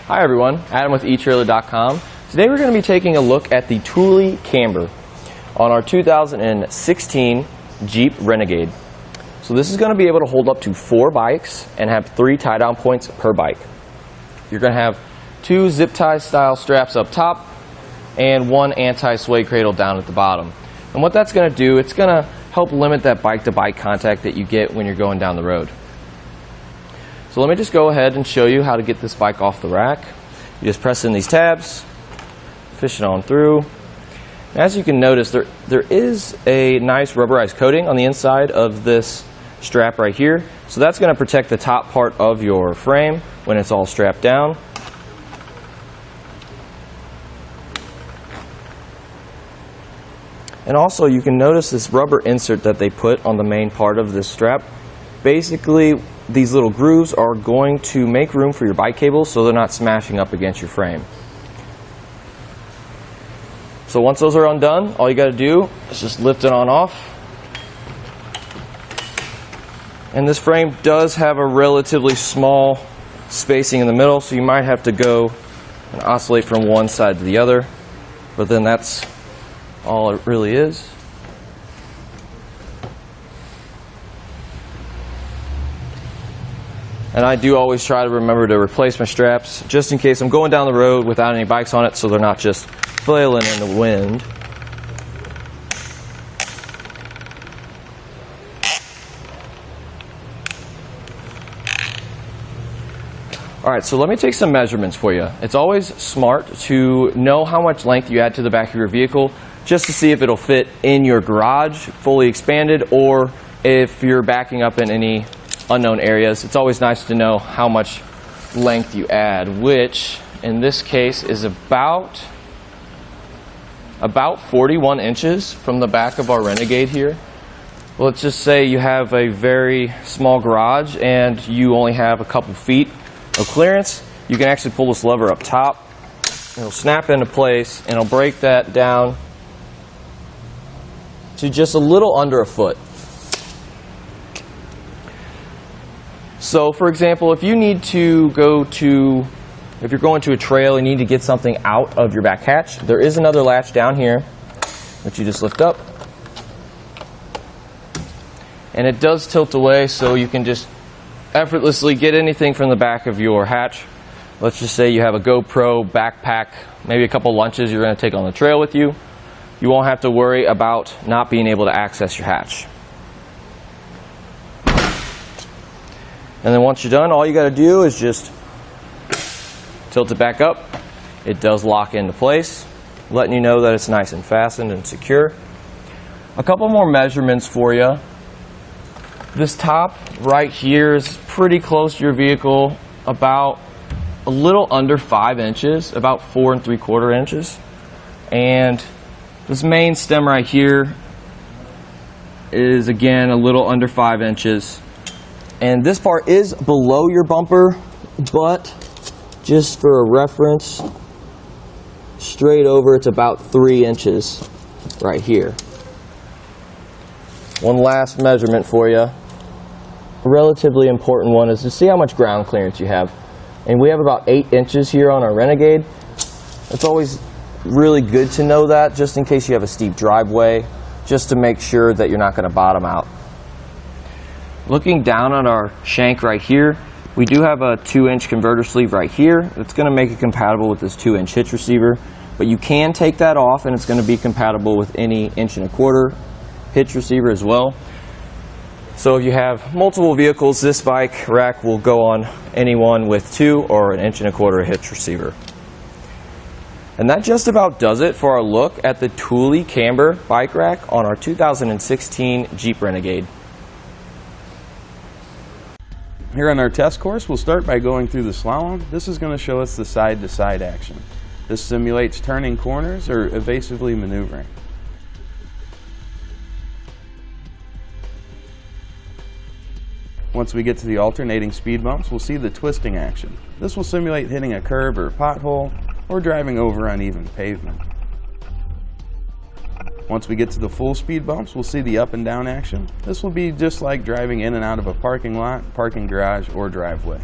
Hi everyone, Adam with etrailer.com. Today we're going to be taking a look at the Thule Camber on our 2016 Jeep Renegade. So this is going to be able to hold up to 4 bikes and have 3 tie-down points per bike. You're going to have 2 zip tie style straps up top and 1 anti-sway cradle down at the bottom. And what that's going to do, it's going to help limit that bike-to-bike contact that you get when you're going down the road. So let me just go ahead and show you how to get this bike off the rack. You just press in these tabs, fish it on through. And as you can notice, there is a nice rubberized coating on the inside of this strap right here. So that's going to protect the top part of your frame when it's all strapped down. And also you can notice this rubber insert that they put on the main part of this strap. Basically, these little grooves are going to make room for your bike cables so they're not smashing up against your frame. So once those are undone, all you got to do is just lift it on off. And this frame does have a relatively small spacing in the middle, so you might have to go and oscillate from one side to the other, but then that's all it really is. And I do always try to remember to replace my straps just in case I'm going down the road without any bikes on it, so they're not just flailing in the wind. Alright, so let me take some measurements for you. It's always smart to know how much length you add to the back of your vehicle just to see if it'll fit in your garage fully expanded, or if you're backing up in any unknown areas. It's always nice to know how much length you add, which in this case is about 41 inches from the back of our Renegade here. Let's just say you have a very small garage and you only have a couple feet of clearance. You can actually pull this lever up top, it'll snap into place, and it'll break that down to just a little under a foot. So for example, if you're going to a trail and you need to get something out of your back hatch, there is another latch down here that you just lift up. And it does tilt away, so you can just effortlessly get anything from the back of your hatch. Let's just say you have a GoPro, backpack, maybe a couple lunches you're going to take on the trail with you. You won't have to worry about not being able to access your hatch. And then once you're done, all you got to do is just tilt it back up. It does lock into place, letting you know that it's nice and fastened and secure. A couple more measurements for you. This top right here is pretty close to your vehicle, about a little under 5 inches, about 4 3/4 inches. And this main stem right here is again a little under 5 inches. And this part is below your bumper, but just for a reference, straight over it's about 3 inches right here. One last measurement for you, a relatively important one, is to see how much ground clearance you have. And we have about 8 inches here on our Renegade. It's always really good to know that, just in case you have a steep driveway, just to make sure that you're not going to bottom out. Looking down on our shank right here, we do have a 2-inch converter sleeve right here. It's going to make it compatible with this 2-inch hitch receiver, but you can take that off and it's going to be compatible with any 1 1/4 hitch receiver as well. So if you have multiple vehicles, this bike rack will go on any one with 2 or 1 1/4 hitch receiver. And that just about does it for our look at the Thule Camber bike rack on our 2016 Jeep Renegade. Here on our test course, we'll start by going through the slalom. This is going to show us the side-to-side action. This simulates turning corners or evasively maneuvering. Once we get to the alternating speed bumps, we'll see the twisting action. This will simulate hitting a curb or a pothole or driving over uneven pavement. Once we get to the full speed bumps, we'll see the up and down action. This will be just like driving in and out of a parking lot, parking garage, or driveway.